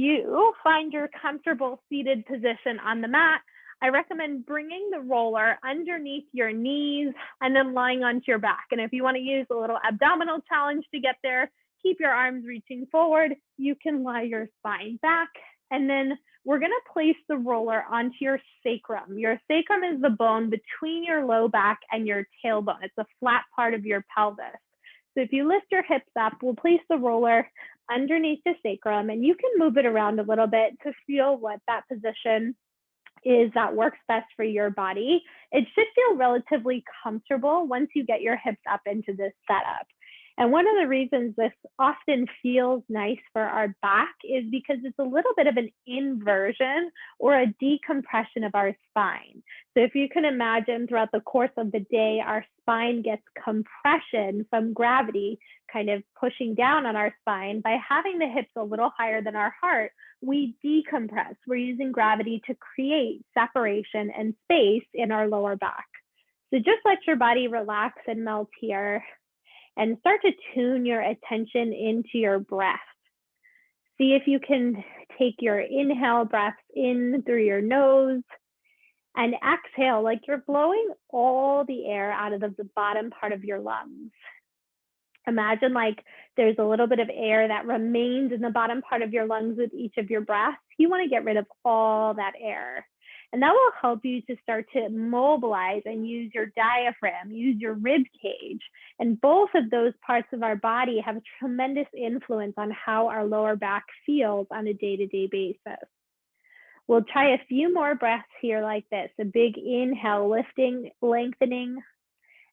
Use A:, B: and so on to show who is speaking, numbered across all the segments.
A: you find your comfortable seated position on the mat, I recommend bringing the roller underneath your knees and then lying onto your back. And if you want to use a little abdominal challenge to get there, keep your arms reaching forward. You can lie your spine back. And then we're going to place the roller onto your sacrum. Your sacrum is the bone between your low back and your tailbone. It's a flat part of your pelvis. So if you lift your hips up, we'll place the roller underneath the sacrum, and you can move it around a little bit to feel what that position is that works best for your body. It should feel relatively comfortable once you get your hips up into this setup. And one of the reasons this often feels nice for our back is because it's a little bit of an inversion or a decompression of our spine. So if you can imagine throughout the course of the day, our spine gets compression from gravity kind of pushing down on our spine. By having the hips a little higher than our heart, we decompress. We're using gravity to create separation and space in our lower back. So just let your body relax and melt here, and start to tune your attention into your breath. See if you can take your inhale breaths in through your nose and exhale like you're blowing all the air out of the bottom part of your lungs. Imagine like there's a little bit of air that remains in the bottom part of your lungs with each of your breaths. You want to get rid of all that air. And that will help you to start to mobilize and use your diaphragm, use your rib cage. And both of those parts of our body have a tremendous influence on how our lower back feels on a day-to-day basis. We'll try a few more breaths here like this. A big inhale, lifting, lengthening,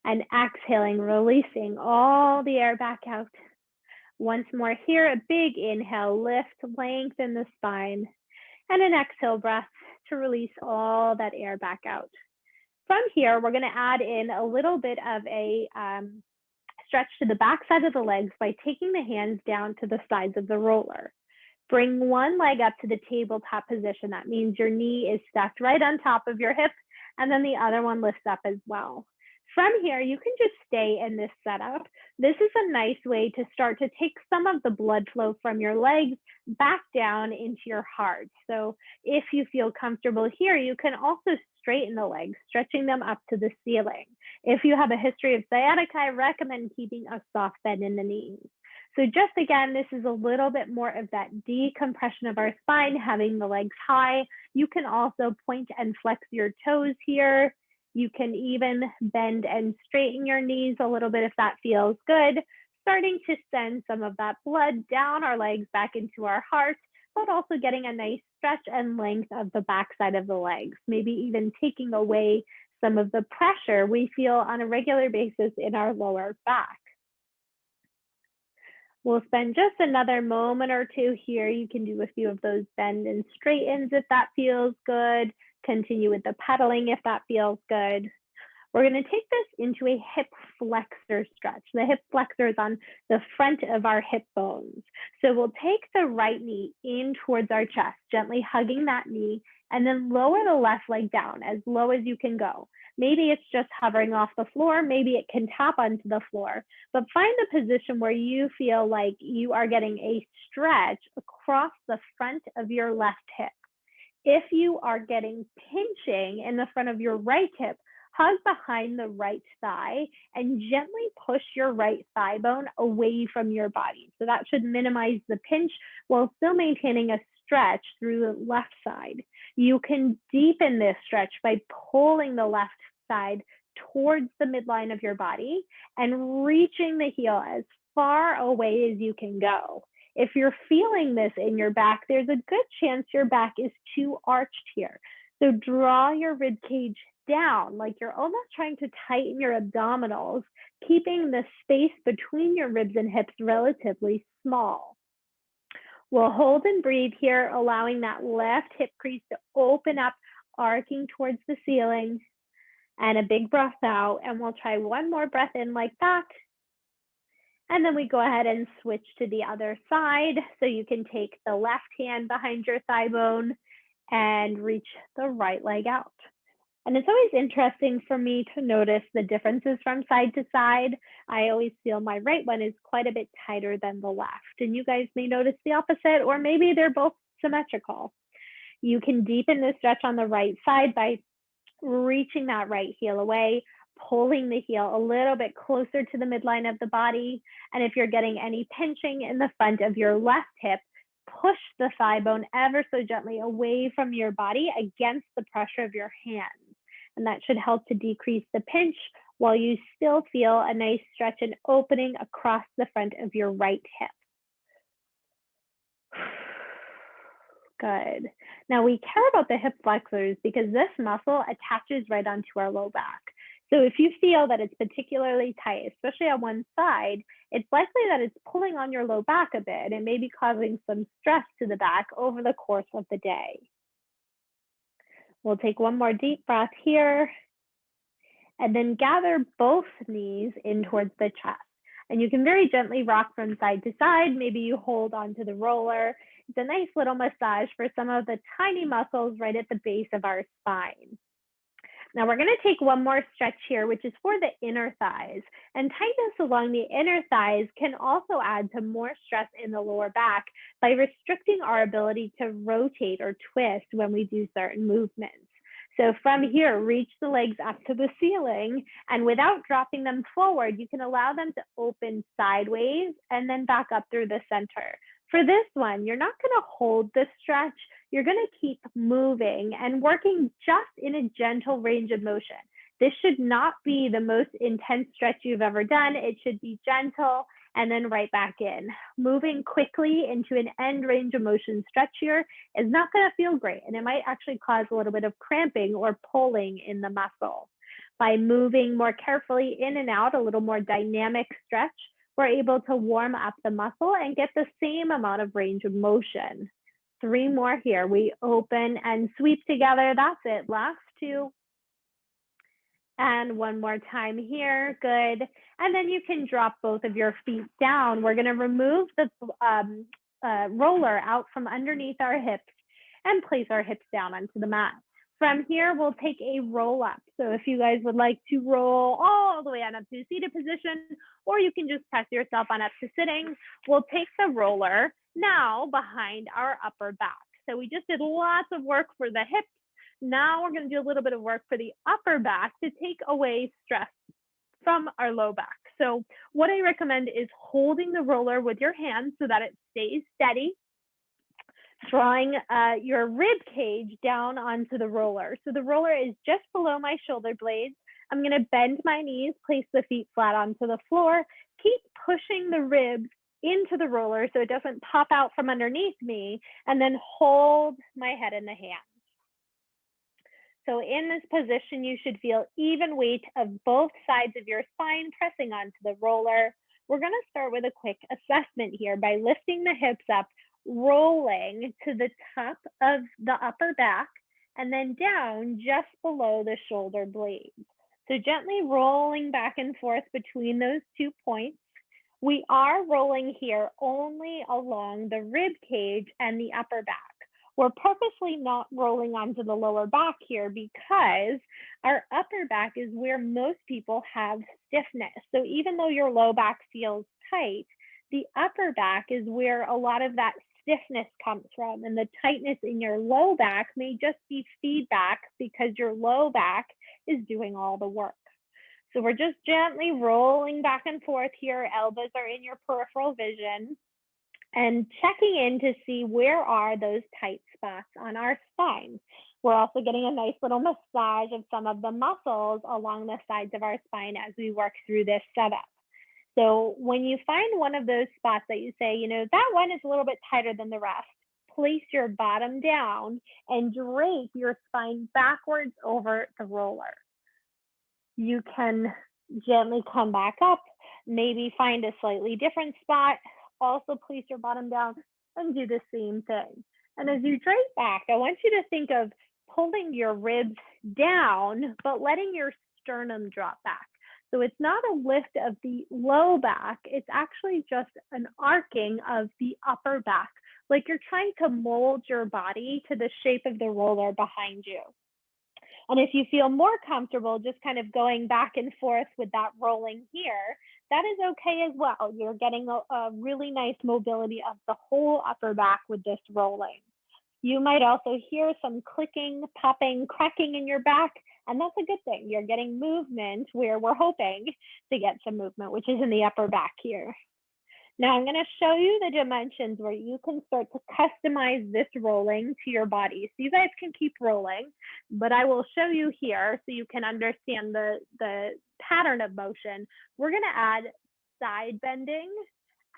A: and exhaling, releasing all the air back out. Once more here, a big inhale, lift, lengthen the spine, and an exhale breath to release all that air back out. From here, we're going to add in a little bit of a stretch to the back side of the legs by taking the hands down to the sides of the roller. Bring one leg up to the tabletop position. That means your knee is stacked right on top of your hip, and then the other one lifts up as well. From here, you can just stay in this setup. This is a nice way to start to take some of the blood flow from your legs back down into your heart. So if you feel comfortable here, you can also straighten the legs, stretching them up to the ceiling. If you have a history of sciatica, I recommend keeping a soft bend in the knees. So just again, this is a little bit more of that decompression of our spine, having the legs high. You can also point and flex your toes here. You can even bend and straighten your knees a little bit if that feels good, starting to send some of that blood down our legs back into our heart, but also getting a nice stretch and length of the backside of the legs, maybe even taking away some of the pressure we feel on a regular basis in our lower back. We'll spend just another moment or two here. You can do a few of those bend and straightens if that feels good. Continue with the pedaling if that feels good. We're going to take this into a hip flexor stretch. The hip flexor is on the front of our hip bones. So we'll take the right knee in towards our chest, gently hugging that knee, and then lower the left leg down as low as you can go. Maybe it's just hovering off the floor. Maybe it can tap onto the floor. But find a position where you feel like you are getting a stretch across the front of your left hip. If you are getting pinching in the front of your right hip, hug behind the right thigh and gently push your right thigh bone away from your body. So that should minimize the pinch while still maintaining a stretch through the left side. You can deepen this stretch by pulling the left side towards the midline of your body and reaching the heel as far away as you can go. If you're feeling this in your back, there's a good chance your back is too arched here. So draw your rib cage down, like you're almost trying to tighten your abdominals, keeping the space between your ribs and hips relatively small. We'll hold and breathe here, allowing that left hip crease to open up, arcing towards the ceiling, and a big breath out. And we'll try one more breath in like that. And then we go ahead and switch to the other side. So you can take the left hand behind your thigh bone and reach the right leg out. And it's always interesting for me to notice the differences from side to side. I always feel my right one is quite a bit tighter than the left. And you guys may notice the opposite, or maybe they're both symmetrical. You can deepen the stretch on the right side by reaching that right heel away, pulling the heel a little bit closer to the midline of the body. And if you're getting any pinching in the front of your left hip, push the thigh bone ever so gently away from your body against the pressure of your hands. And that should help to decrease the pinch while you still feel a nice stretch and opening across the front of your right hip. Good. Now we care about the hip flexors because this muscle attaches right onto our low back. So if you feel that it's particularly tight, especially on one side, it's likely that it's pulling on your low back a bit and maybe causing some stress to the back over the course of the day. We'll take one more deep breath here and then gather both knees in towards the chest. And you can very gently rock from side to side. Maybe you hold onto the roller. It's a nice little massage for some of the tiny muscles right at the base of our spine. Now we're going to take one more stretch here, which is for the inner thighs. And tightness along the inner thighs can also add to more stress in the lower back by restricting our ability to rotate or twist when we do certain movements. So from here, reach the legs up to the ceiling, and without dropping them forward, you can allow them to open sideways and then back up through the center. For this one, you're not going to hold the stretch. You're going to keep moving and working just in a gentle range of motion. This should not be the most intense stretch you've ever done. It should be gentle and then right back in. Moving quickly into an end range of motion stretch here is not going to feel great, and it might actually cause a little bit of cramping or pulling in the muscle. By moving more carefully in and out, a little more dynamic stretch, we're able to warm up the muscle and get the same amount of range of motion. 3 more here. We open and sweep together. That's it. Last 2. And one more time here. Good. And then you can drop both of your feet down. We're going to remove the roller out from underneath our hips and place our hips down onto the mat. From here, we'll take a roll up. So if you guys would like to roll all the way on up to seated position, or you can just press yourself on up to sitting, we'll take the roller now behind our upper back. So we just did lots of work for the hips. Now we're going to do a little bit of work for the upper back to take away stress from our low back. So what I recommend is holding the roller with your hands so that it stays steady, drawing your rib cage down onto the roller. So the roller is just below my shoulder blades. I'm going to bend my knees, place the feet flat onto the floor, keep pushing the ribs into the roller so it doesn't pop out from underneath me, and then hold my head in the hands. So in this position, you should feel even weight of both sides of your spine pressing onto the roller. We're going to start with a quick assessment here by lifting the hips up, rolling to the top of the upper back, and then down just below the shoulder blades. So gently rolling back and forth between those 2 points. We are rolling here only along the rib cage and the upper back. We're purposely not rolling onto the lower back here because our upper back is where most people have stiffness. So even though your low back feels tight, the upper back is where a lot of that stiffness comes from, and the tightness in your low back may just be feedback because your low back is doing all the work. So we're just gently rolling back and forth here. Elbows are in your peripheral vision and checking in to see where are those tight spots on our spine. We're also getting a nice little massage of some of the muscles along the sides of our spine as we work through this setup. So when you find one of those spots that you say, you know, that one is a little bit tighter than the rest, place your bottom down and drape your spine backwards over the roller. You can gently come back up, maybe find a slightly different spot, also place your bottom down and do the same thing. And as you drape back, I want you to think of pulling your ribs down, but letting your sternum drop back. So it's not a lift of the low back, it's actually just an arcing of the upper back, like you're trying to mold your body to the shape of the roller behind you. And if you feel more comfortable just kind of going back and forth with that rolling here, that is okay as well. You're getting a really nice mobility of the whole upper back with this rolling. You might also hear some clicking, popping, cracking in your back, and that's a good thing. You're getting movement where we're hoping to get some movement, which is in the upper back here. Now I'm going to show you the dimensions where you can start to customize this rolling to your body. So you guys can keep rolling, but I will show you here so you can understand the pattern of motion. We're going to add side bending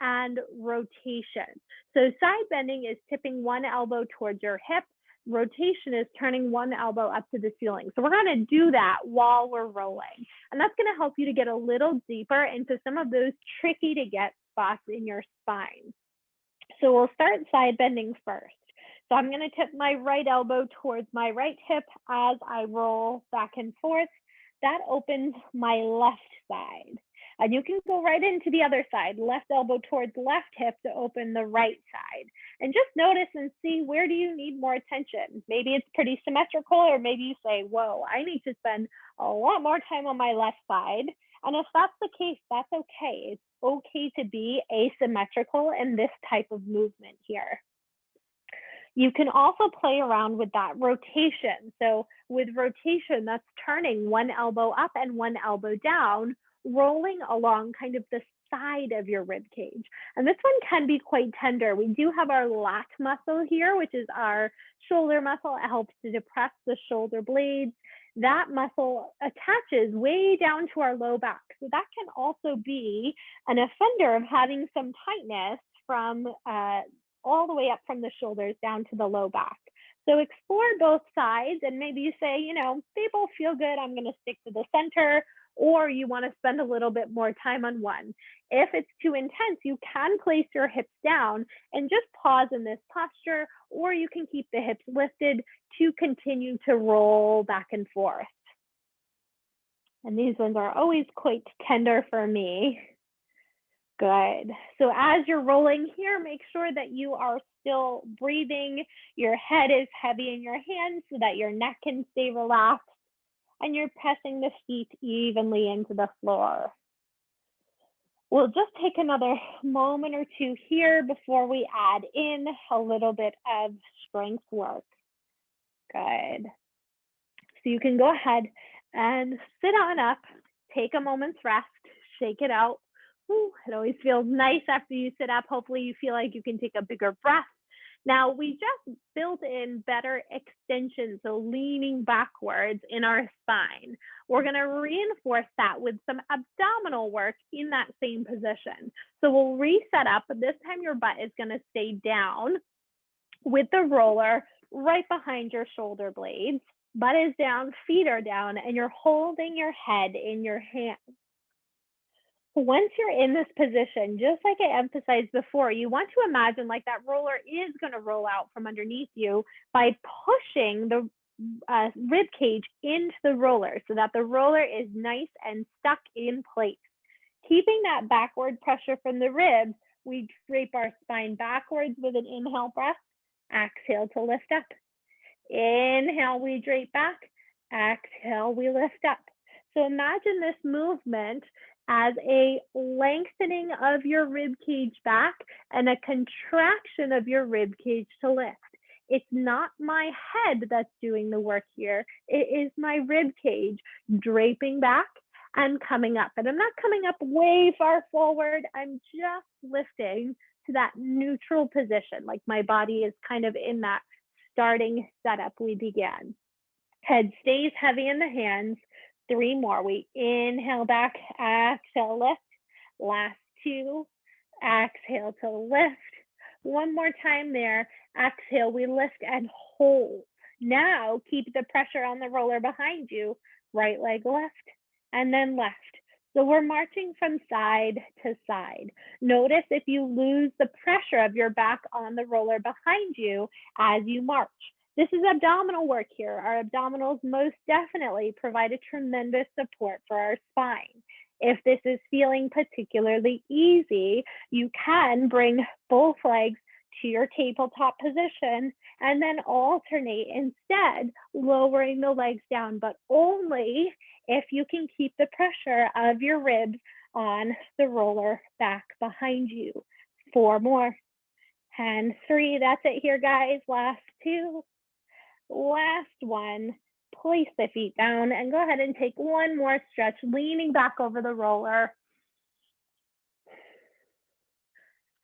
A: and rotation. So side bending is tipping one elbow towards your hip. Rotation is turning one elbow up to the ceiling. So we're going to do that while we're rolling. And that's going to help you to get a little deeper into some of those tricky to get spots in your spine. So we'll start side bending first. So I'm going to tip my right elbow towards my right hip as I roll back and forth. That opens my left side. And you can go right into the other side, left elbow towards left hip to open the right side. And just notice and see, where do you need more attention? Maybe it's pretty symmetrical, or maybe you say, whoa, I need to spend a lot more time on my left side. And if that's the case, that's okay. It's okay to be asymmetrical in this type of movement here. You can also play around with that rotation. So with rotation, that's turning one elbow up and one elbow down, rolling along kind of the side of your rib cage. And this one can be quite tender. We do have our lat muscle here, which is our shoulder muscle. It helps to depress the shoulder blades. That muscle attaches way down to our low back. So that can also be an offender of having some tightness from all the way up from the shoulders down to the low back. So explore both sides, and maybe you say, you know, they both feel good, I'm going to stick to the center, or you want to spend a little bit more time on one. If it's too intense, you can place your hips down and just pause in this posture, or you can keep the hips lifted to continue to roll back and forth. And these ones are always quite tender for me. Good. So as you're rolling here, make sure that you are still breathing. Your head is heavy in your hands so that your neck can stay relaxed, and you're pressing the feet evenly into the floor. We'll just take another moment or two here before we add in a little bit of strength work. Good. So you can go ahead and sit on up, take a moment's rest, shake it out. Ooh, it always feels nice after you sit up. Hopefully you feel like you can take a bigger breath. Now, we just built in better extension, so leaning backwards in our spine. We're going to reinforce that with some abdominal work in that same position. So we'll reset up, but this time your butt is going to stay down with the roller right behind your shoulder blades. Butt is down, feet are down, and you're holding your head in your hands. Once you're in this position, just like I emphasized before, you want to imagine like that roller is going to roll out from underneath you by pushing the rib cage into the roller so that the roller is nice and stuck in place. Keeping that backward pressure from the ribs, we drape our spine backwards with an inhale breath. Exhale to lift up. Inhale, we drape back. Exhale, we lift up. So imagine this movement as a lengthening of your rib cage back and a contraction of your rib cage to lift. It's not my head that's doing the work here. It is my rib cage draping back and coming up. And I'm not coming up way far forward. I'm just lifting to that neutral position, like my body is kind of in that starting setup we began. Head stays heavy in the hands. 3 more. We inhale back, exhale, lift. Last 2, exhale to lift. 1 more time there. Exhale, we lift and hold. Now keep the pressure on the roller behind you. Right leg left and then left. So we're marching from side to side. Notice if you lose the pressure of your back on the roller behind you as you march. This is abdominal work here. Our abdominals most definitely provide a tremendous support for our spine. If this is feeling particularly easy, you can bring both legs to your tabletop position and then alternate instead, lowering the legs down, but only if you can keep the pressure of your ribs on the roller back behind you. 4 more. and 3. That's it here, guys. Last 2, last 1. Place the feet down and go ahead and take one more stretch, leaning back over the roller.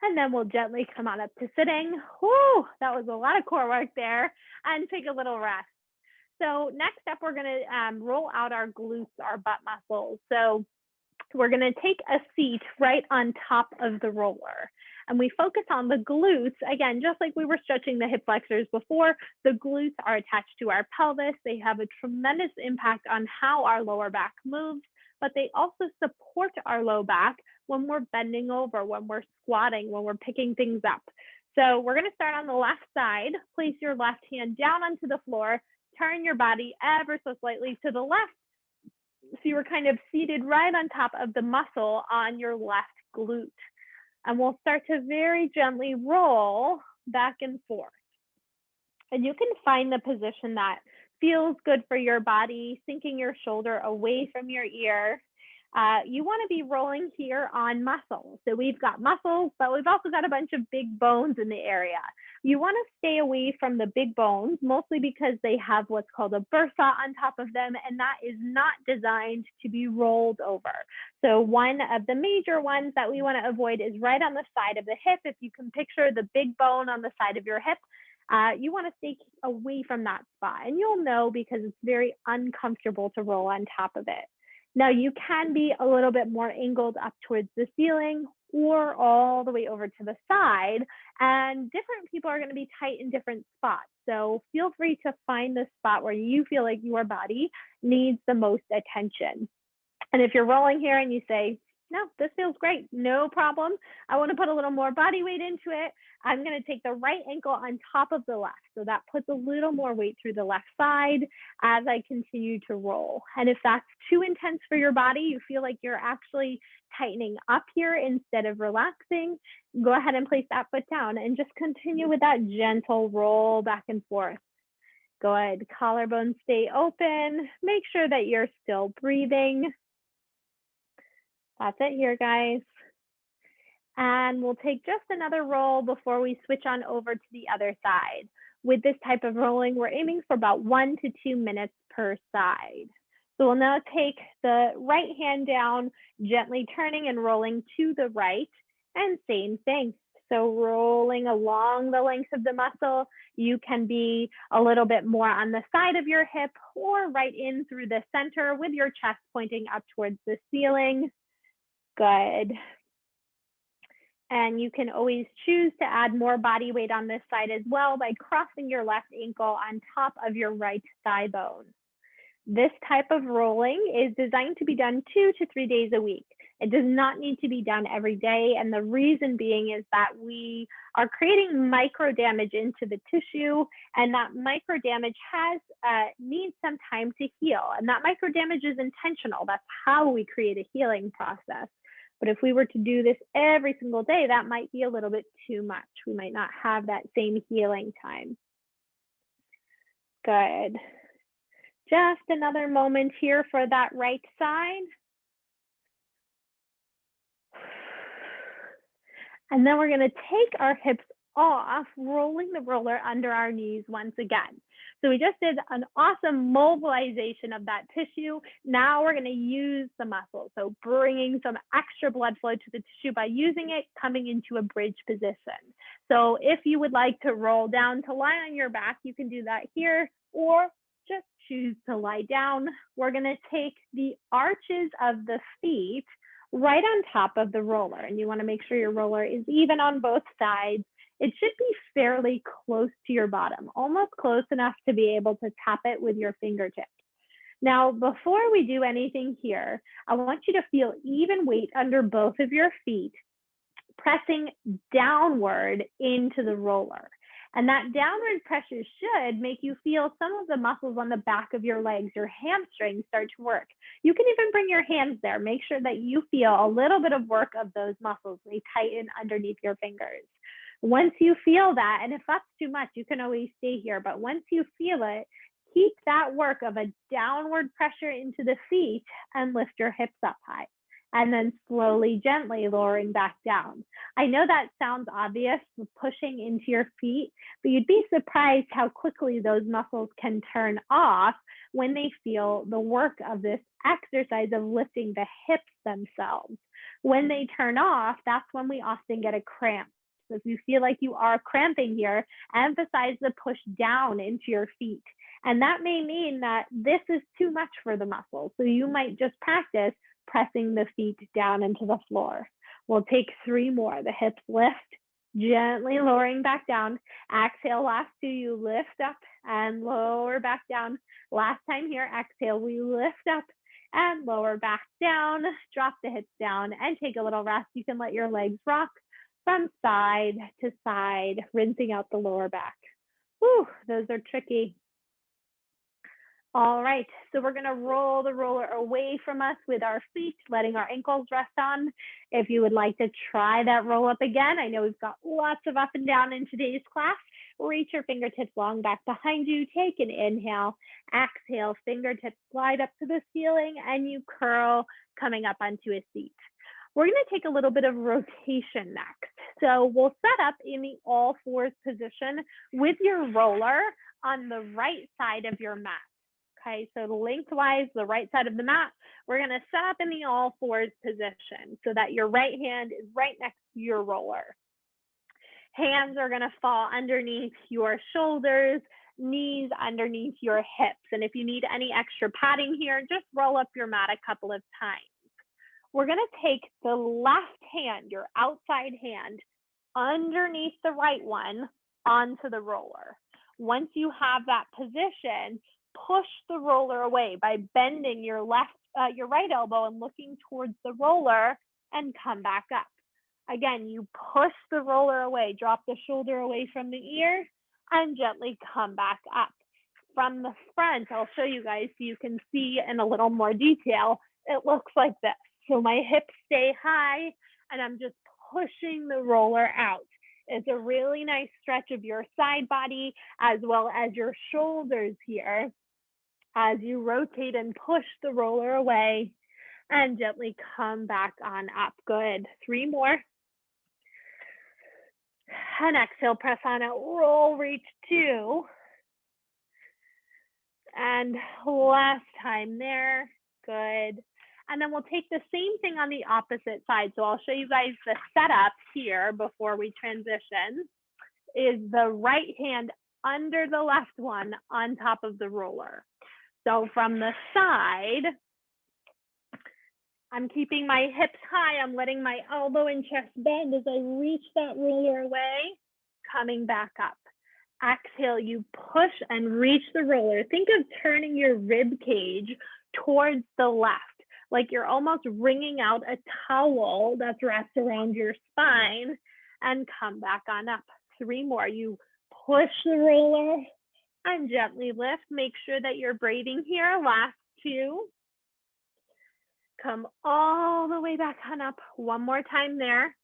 A: And then we'll gently come on up to sitting. Whew, that was a lot of core work there. And take a little rest. So next up, we're going to roll out our glutes, our butt muscles. So we're going to take a seat right on top of the roller. And we focus on the glutes. Again, just like we were stretching the hip flexors before, the glutes are attached to our pelvis. They have a tremendous impact on how our lower back moves, but they also support our low back when we're bending over, when we're squatting, when we're picking things up. So we're going to start on the left side. Place your left hand down onto the floor. Turn your body ever so slightly to the left. So you're kind of seated right on top of the muscle on your left glute. And we'll start to very gently roll back and forth. And you can find the position that feels good for your body, sinking your shoulder away from your ear. You want to be rolling here on muscles. So we've got muscles, but we've also got a bunch of big bones in the area. You want to stay away from the big bones, mostly because they have what's called a bursa on top of them, and that is not designed to be rolled over. So one of the major ones that we want to avoid is right on the side of the hip. If you can picture the big bone on the side of your hip, you want to stay away from that spot. And you'll know because it's very uncomfortable to roll on top of it. Now you can be a little bit more angled up towards the ceiling or all the way over to the side, and different people are going to be tight in different spots. So feel free to find the spot where you feel like your body needs the most attention. And if you're rolling here and you say, no, this feels great, no problem, I want to put a little more body weight into it, I'm going to take the right ankle on top of the left. So that puts a little more weight through the left side as I continue to roll. And if that's too intense for your body, you feel like you're actually tightening up here instead of relaxing, go ahead and place that foot down and just continue with that gentle roll back and forth. Go ahead, collarbones stay open. Make sure that you're still breathing. That's it here, guys. And we'll take just another roll before we switch on over to the other side. With this type of rolling, we're aiming for about 1 to 2 minutes per side. So we'll now take the right hand down, gently turning and rolling to the right, and same thing. So rolling along the length of the muscle, you can be a little bit more on the side of your hip or right in through the center with your chest pointing up towards the ceiling. Good. And you can always choose to add more body weight on this side as well by crossing your left ankle on top of your right thigh bone. This type of rolling is designed to be done 2 to 3 days a week. It does not need to be done every day. And the reason being is that we are creating micro damage into the tissue, and that micro damage needs some time to heal. And that micro damage is intentional. That's how we create a healing process. But if we were to do this every single day, that might be a little bit too much. We might not have that same healing time. Good. Just another moment here for that right side. And then we're going to take our hips off, rolling the roller under our knees once again. So we just did an awesome mobilization of that tissue. Now we're going to use the muscle. So bringing some extra blood flow to the tissue by using it, coming into a bridge position. So if you would like to roll down to lie on your back, you can do that here, or just choose to lie down. We're going to take the arches of the feet right on top of the roller. And you want to make sure your roller is even on both sides. It should be fairly close to your bottom, almost close enough to be able to tap it with your fingertips. Now, before we do anything here, I want you to feel even weight under both of your feet, pressing downward into the roller. And that downward pressure should make you feel some of the muscles on the back of your legs, your hamstrings start to work. You can even bring your hands there. Make sure that you feel a little bit of work of those muscles. They tighten underneath your fingers. Once you feel that, and if that's too much, you can always stay here. But once you feel it, keep that work of a downward pressure into the feet and lift your hips up high. and then slowly, gently lowering back down. I know that sounds obvious, pushing into your feet, but you'd be surprised how quickly those muscles can turn off when they feel the work of this exercise of lifting the hips themselves. When they turn off, that's when we often get a cramp. So if you feel like you are cramping here, emphasize the push down into your feet. And that may mean that this is too much for the muscle. So you might just practice pressing the feet down into the floor. We'll take 3 more. The hips lift, gently lowering back down. Exhale, last 2, you lift up and lower back down. Last time here, exhale, we lift up and lower back down. Drop the hips down and take a little rest. You can let your legs rock from side to side, rinsing out the lower back. Whew, those are tricky. All right, so we're gonna roll the roller away from us with our feet, letting our ankles rest on. If you would like to try that roll up again, I know we've got lots of up and down in today's class. Reach your fingertips long back behind you, take an inhale, exhale, fingertips slide up to the ceiling, and you curl coming up onto a seat. We're gonna take a little bit of rotation next. So we'll set up in the all fours position with your roller on the right side of your mat. Okay, so lengthwise, the right side of the mat, we're gonna set up in the all fours position so that your right hand is right next to your roller. Hands are gonna fall underneath your shoulders, knees underneath your hips. And if you need any extra padding here, just roll up your mat a couple of times. We're gonna take the left hand, your outside hand, underneath the right one onto the roller. Once you have that position, push the roller away by bending your right elbow and looking towards the roller and come back up. Again, you push the roller away, drop the shoulder away from the ear and gently come back up. From the front, I'll show you guys so you can see in a little more detail. It looks like this. So my hips stay high and I'm just pushing the roller out. It's a really nice stretch of your side body as well as your shoulders here as you rotate and push the roller away and gently come back on up. Good. 3 more. And exhale, press on out, roll, reach 2. And last time there. Good. And then we'll take the same thing on the opposite side. So I'll show you guys the setup here before we transition. Is the right hand under the left one on top of the roller. So from the side, I'm keeping my hips high. I'm letting my elbow and chest bend as I reach that roller away, coming back up. Exhale, you push and reach the roller. Think of turning your rib cage towards the left, like you're almost wringing out a towel that's wrapped around your spine, and come back on up. 3 more. You push the roller and gently lift. Make sure that you're breathing here. Last 2. Come all the way back on up. 1 more time there.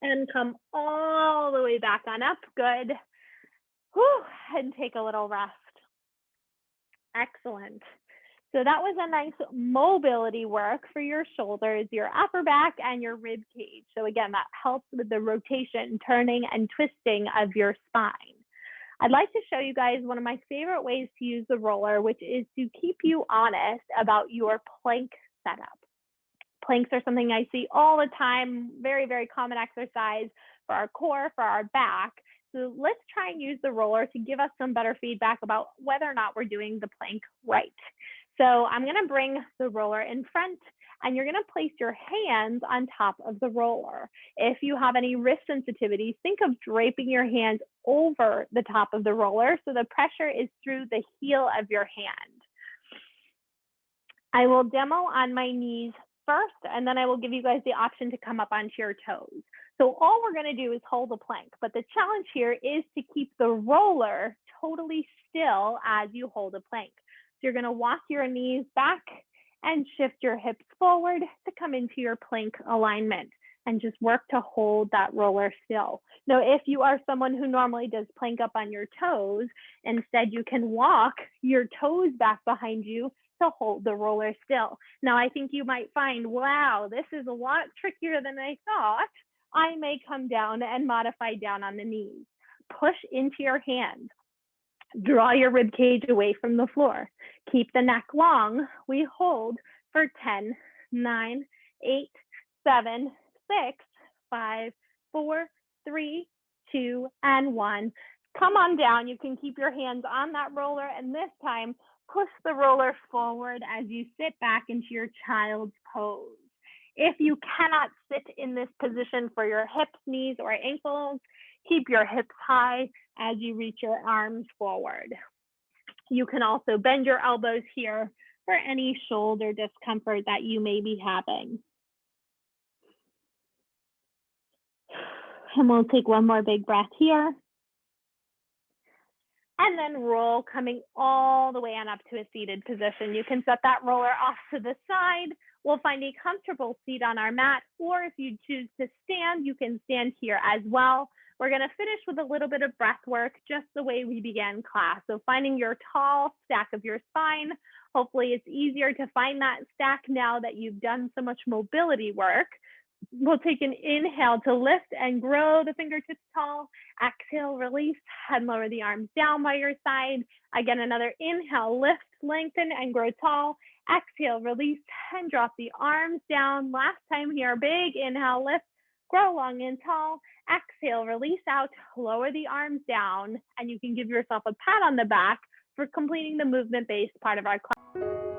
A: And come all the way back on up. Good. Whew. And take a little rest. Excellent. So that was a nice mobility work for your shoulders, your upper back, and your rib cage. So again, that helps with the rotation, turning, and twisting of your spine. I'd like to show you guys one of my favorite ways to use the roller, which is to keep you honest about your plank setup. Planks are something I see all the time, very, very common exercise for our core, for our back. So let's try and use the roller to give us some better feedback about whether or not we're doing the plank right. So I'm gonna bring the roller in front and you're gonna place your hands on top of the roller. If you have any wrist sensitivities, think of draping your hands over the top of the roller so the pressure is through the heel of your hand. I will demo on my knees first, and then I will give you guys the option to come up onto your toes. So all we're gonna do is hold the plank, but the challenge here is to keep the roller totally still as you hold a plank. So you're gonna walk your knees back and shift your hips forward to come into your plank alignment and just work to hold that roller still. Now, if you are someone who normally does plank up on your toes, instead you can walk your toes back behind you to hold the roller still. Now, I think you might find, wow, this is a lot trickier than I thought. I may come down and modify down on the knees. Push into your hands. Draw your rib cage away from the floor. Keep the neck long. We hold for 10, 9, 8, 7, 6, 5, 4, 3, 2, and 1. Come on down. You can keep your hands on that roller, and this time push the roller forward as you sit back into your child's pose. If you cannot sit in this position for your hips, knees, or ankles, keep your hips high as you reach your arms forward. You can also bend your elbows here for any shoulder discomfort that you may be having. And we'll take one more big breath here. And then roll, coming all the way on up to a seated position. You can set that roller off to the side. We'll find a comfortable seat on our mat, or if you choose to stand, you can stand here as well. We're going to finish with a little bit of breath work, just the way we began class. So finding your tall stack of your spine. Hopefully it's easier to find that stack now that you've done so much mobility work. We'll take an inhale to lift and grow the fingertips tall. Exhale, release, and lower the arms down by your side. Again, another inhale, lift, lengthen, and grow tall. Exhale, release, and drop the arms down. Last time here, big inhale, lift, grow long and tall. Exhale, release out, lower the arms down, and you can give yourself a pat on the back for completing the movement-based part of our class.